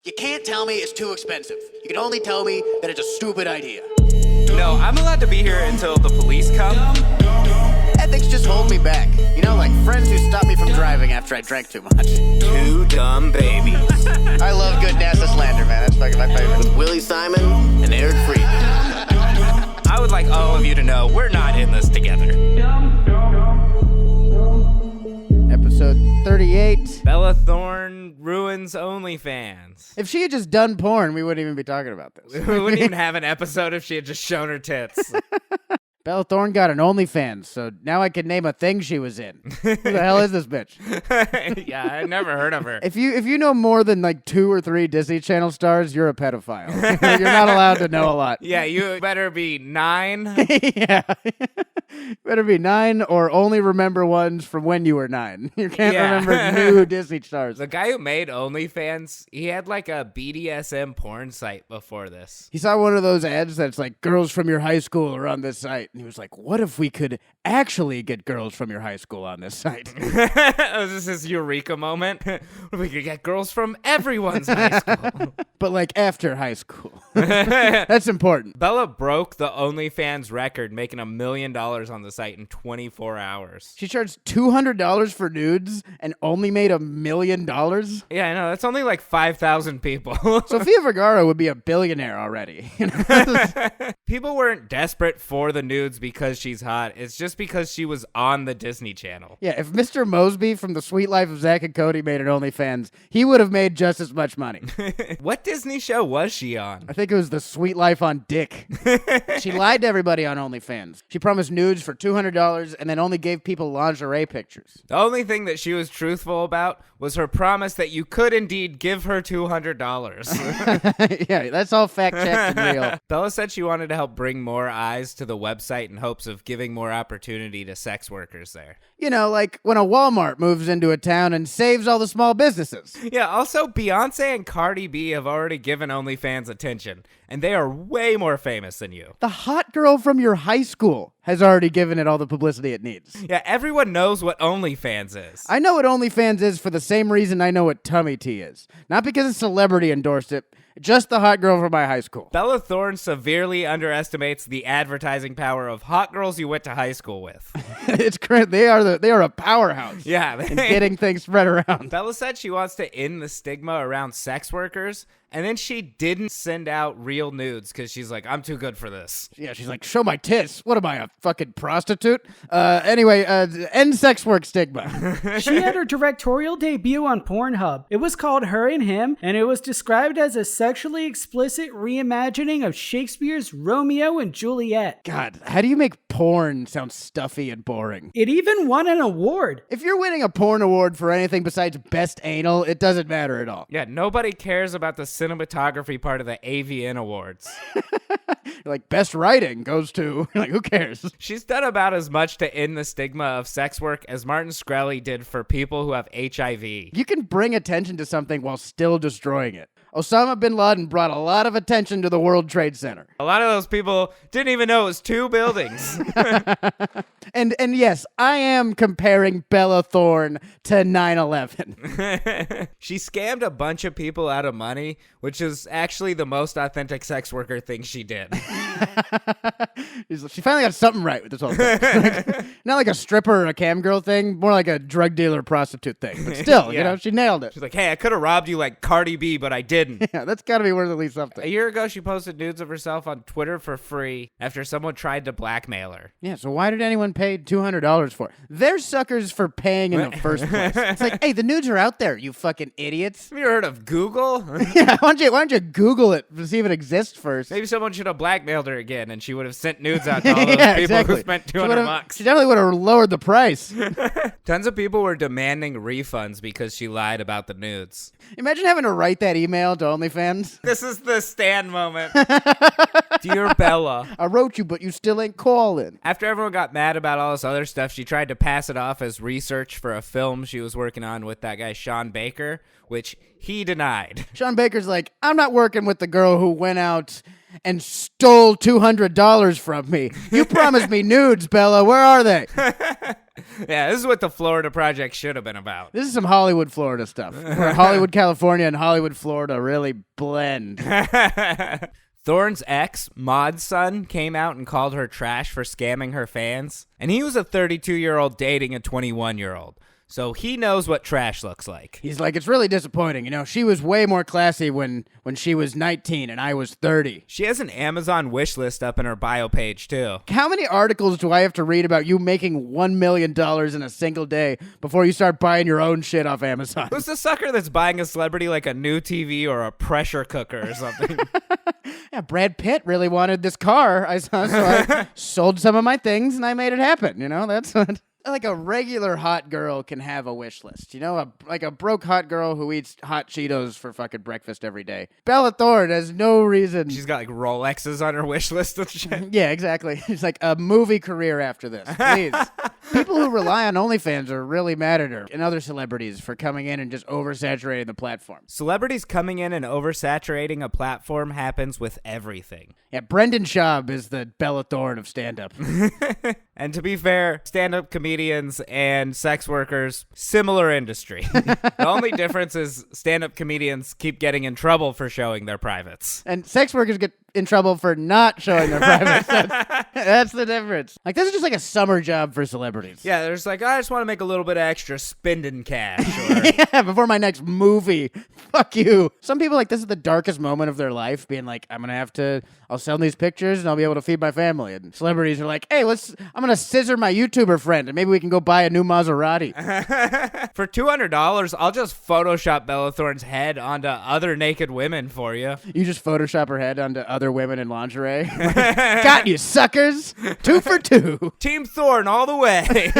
You can't tell me it's too expensive. You can only tell me that it's a stupid idea. No, I'm allowed to be here until the police come. Ethics just hold me back. You know, like friends who stop me from driving after I drank too much. Two dumb babies. I love good NASA slander, man. That's fucking my favorite. With Willie, Simon, and Eric Freedman. I would like all of you to know we're not in this together. Episode 38. Bella Thorne ruins OnlyFans. If she had just done porn, we wouldn't even be talking about this. We wouldn't even have an episode if she had just shown her tits. Bella Thorne got an OnlyFans, so now I can name a thing she was in. Who the hell is this bitch? Yeah, I never heard of her. If you know more than like 2 or 3 Disney Channel stars, you're a pedophile. You're not allowed to know a lot. Yeah, you better be 9. Yeah. Better be 9 or only remember ones from when you were 9. You can't remember new Disney stars. The guy who made OnlyFans, he had like a BDSM porn site before this. He saw one of those ads that's like, girls from your high school are on this site. And he was like, what if we could actually get girls from your high school on this site? Was this his eureka moment? What if we could get girls from everyone's high school? But like after high school. That's important. Bella broke the OnlyFans record, making $1 million on the site in 24 hours. She charged $200 for nudes and only made $1 million? Yeah, I know. That's only like 5,000 people. Sofia Vergara would be a billionaire already. People weren't desperate for the nudes because she's hot. It's just because she was on the Disney Channel. Yeah, if Mr. Mosby from The Sweet Life of Zack and Cody made an OnlyFans, he would have made just as much money. What Disney show was she on? I think it was The Sweet Life on Dick. She lied to everybody on OnlyFans. She promised nudes for $200 and then only gave people lingerie pictures. The only thing that she was truthful about was her promise that you could indeed give her $200. Yeah, that's all fact-checked and real. Bella said she wanted to help bring more eyes to the website in hopes of giving more opportunity to sex workers there. You know, like when a Walmart moves into a town and saves all the small businesses. Yeah, also Beyonce and Cardi B have already given OnlyFans attention, and they are way more famous than you. The hot girl from your high school has already given it all the publicity it needs. Yeah, everyone knows what OnlyFans is. I know what OnlyFans is for the same reason I know what tummy tea is. Not because a celebrity endorsed it, just the hot girl from my high school. Bella Thorne severely underestimates the advertising power of hot girls you went to high school with. It's great. They are a powerhouse. Yeah. In getting things spread around. Bella said she wants to end the stigma around sex workers, and then she didn't send out real nudes because she's like, I'm too good for this. Yeah, she's like, show my tits. What am I, a fucking prostitute? Anyway, end sex work stigma. She had her directorial debut on Pornhub. It was called Her and Him, and it was described as a sexually explicit reimagining of Shakespeare's Romeo and Juliet. God, how do you make porn sound stuffy and boring? It even won an award. If you're winning a porn award for anything besides best anal, it doesn't matter at all. Yeah, nobody cares about the cinematography part of the AVN Awards. Like, best writing goes to, like, who cares? She's done about as much to end the stigma of sex work as Martin Shkreli did for people who have HIV. You can bring attention to something while still destroying it. Osama bin Laden brought a lot of attention to the World Trade Center. A lot of those people didn't even know it was 2 buildings. And yes, I am comparing Bella Thorne to 9/11. She scammed a bunch of people out of money, which is actually the most authentic sex worker thing she did. She finally got something right with this whole thing. Not like a stripper or a cam girl thing, more like a drug dealer prostitute thing. But still, Yeah. you know, she nailed it. She's like, hey, I could have robbed you like Cardi B, but I didn't. Yeah, that's got to be worth at least A something. year ago, she posted nudes of herself on Twitter for free after someone tried to blackmail her. Yeah, so why did anyone pay $200 for it? They're suckers for paying in the first place. It's like, hey, the nudes are out there, you fucking idiots. Have you heard of Google? Yeah, why don't you Google it to see if it exists first? Maybe someone should have blackmailed her again, and she would have sent nudes out to all those Yeah, people exactly. who spent She $200. definitely would have lowered the price. Tons of people were demanding refunds because she lied about the nudes. Imagine having to write that email to OnlyFans. This is the Stan moment. Dear Bella. I wrote you, but you still ain't calling. After everyone got mad about all this other stuff, she tried to pass it off as research for a film she was working on with that guy Sean Baker, which he denied. Sean Baker's like, I'm not working with the girl who went out and stole $200 from me. You promised me nudes, Bella. Where are they? Yeah, this is what the Florida Project should have been about. This is some Hollywood, Florida stuff. Where Hollywood, California and Hollywood, Florida really blend. Thorne's ex, Maud's son, came out and called her trash for scamming her fans. And he was a 32-year-old dating a 21-year-old. So he knows what trash looks like. He's like, it's really disappointing. You know, she was way more classy when she was 19 and I was 30. She has an Amazon wish list up in her bio page, too. How many articles do I have to read about you making $1 million in a single day before you start buying your own shit off Amazon? Who's the sucker that's buying a celebrity like a new TV or a pressure cooker or something? Yeah, Brad Pitt really wanted this car I saw, so I sold some of my things and I made it happen. You know, that's what... Like a regular hot girl can have a wish list, you know, like a broke hot girl who eats hot Cheetos for fucking breakfast every day. Bella Thorne has no reason. She's got like Rolexes on her wish list and shit. Yeah, exactly. It's like a movie career after this. Please. People who rely on OnlyFans are really mad at her and other celebrities for coming in and just oversaturating the platform. Celebrities coming in and oversaturating a platform happens with everything. Yeah, Brendan Schaub is the Bella Thorne of stand-up. And to be fair, stand-up comedians and sex workers, similar industry. The only difference is stand-up comedians keep getting in trouble for showing their privates. And sex workers get in trouble for not showing their privates. That's the difference. Like, this is just like a summer job for celebrities. Yeah, they're just like, I just want to make a little bit of extra spending cash. Or... Yeah, before my next movie. Fuck you. Some people, like, this is the darkest moment of their life, being like, I'll sell these pictures and I'll be able to feed my family. And celebrities are like, hey, I'm going to scissor my YouTuber friend and maybe we can go buy a new Maserati. For $200, I'll just Photoshop Bella Thorne's head onto other naked women for you. You just Photoshop her head onto other women in lingerie. Got you, suckers. 2 for 2. Team Thorne all the way.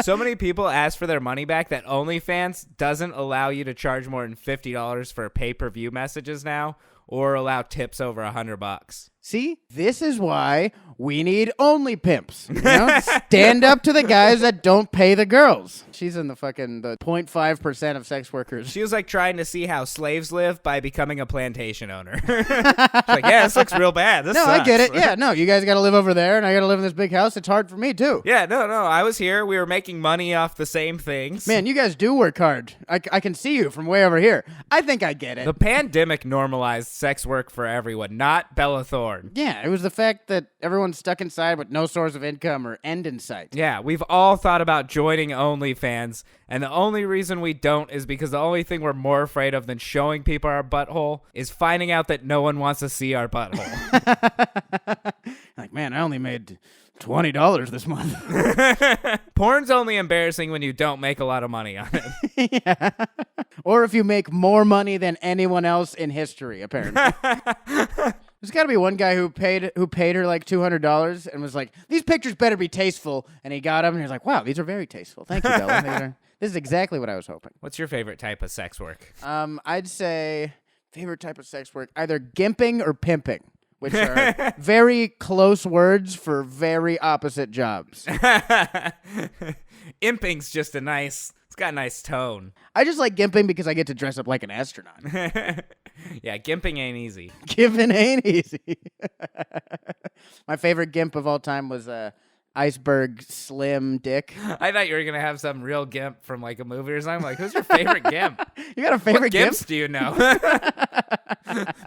So many people ask for their money back that OnlyFans doesn't allow you to charge more than $50 for pay-per-view messages now, or allow tips over $100. See, this is why we need only pimps. You know? Stand up to the guys that don't pay the girls. She's in the 0.5% of sex workers. She was like trying to see how slaves live by becoming a plantation owner. She's like, yeah, this looks real bad. This no, sucks. I get it. Yeah, no, you guys got to live over there and I got to live in this big house. It's hard for me too. Yeah, no, I was here. We were making money off the same things. Man, you guys do work hard. I can see you from way over here. I think I get it. The pandemic normalized sex work for everyone, not Bella Thorne. Yeah, it was the fact that everyone's stuck inside with no source of income or end in sight. Yeah, we've all thought about joining OnlyFans, and the only reason we don't is because the only thing we're more afraid of than showing people our butthole is finding out that no one wants to see our butthole. Like, man, I only made $20 this month. Porn's only embarrassing when you don't make a lot of money on it. Yeah. Or if you make more money than anyone else in history, apparently. There's got to be one guy who paid her like $200 and was like, these pictures better be tasteful. And he got them and he was like, wow, these are very tasteful. Thank you, Bella. This is exactly what I was hoping. What's your favorite type of sex work? I'd say favorite type of sex work, either gimping or pimping, which are very close words for very opposite jobs. Imping's just it's got a nice tone. I just like gimping because I get to dress up like an astronaut. Yeah, gimping ain't easy. Gimping ain't easy. My favorite gimp of all time was Iceberg Slim Dick. I thought you were going to have some real gimp from like a movie or something. Like, who's your favorite gimp? You got a favorite what gimp? Gimps do you know?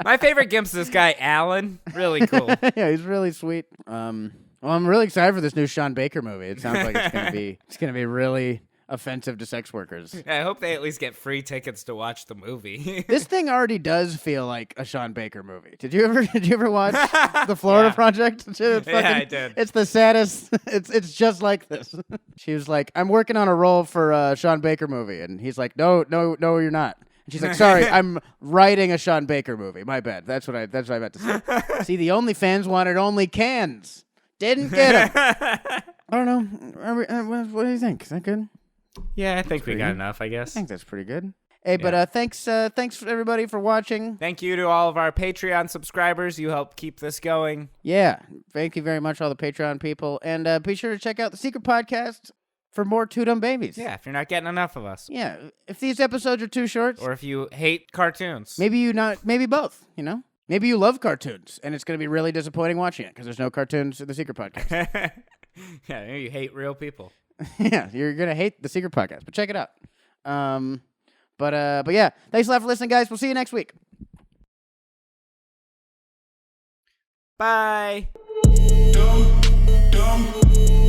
My favorite gimp's this guy, Alan. Really cool. Yeah, he's really sweet. Well, I'm really excited for this new Sean Baker movie. It sounds like it's gonna be really offensive to sex workers. Yeah, I hope they at least get free tickets to watch the movie. This thing already does feel like a Sean Baker movie. Did you ever watch The Florida Project? Dude, yeah, I did. It's the saddest. It's just like this. She was like, "I'm working on a role for a Sean Baker movie," and he's like, "No, you're not." And she's like, "Sorry, I'm writing a Sean Baker movie. My bad. That's what I meant to say." See, the OnlyFans wanted only cans. Didn't get them. I don't know. What do you think? Is that good? Yeah, I think we got enough, I guess. I think that's pretty good. Hey, but thanks everybody for watching. Thank you to all of our Patreon subscribers. You help keep this going. Yeah, thank you very much, all the Patreon people. And be sure to check out the Secret Podcast for more Two Dumb Babies. Yeah, if you're not getting enough of us. Yeah, if these episodes are too short. Or if you hate cartoons. Maybe both, you know? Maybe you love cartoons, and it's going to be really disappointing watching it, because there's no cartoons in the Secret Podcast. Yeah, you hate real people. Yeah, you're gonna hate the secret podcast, but check it out. But yeah, thanks a lot for listening, guys. We'll see you next week. Bye. Dumb.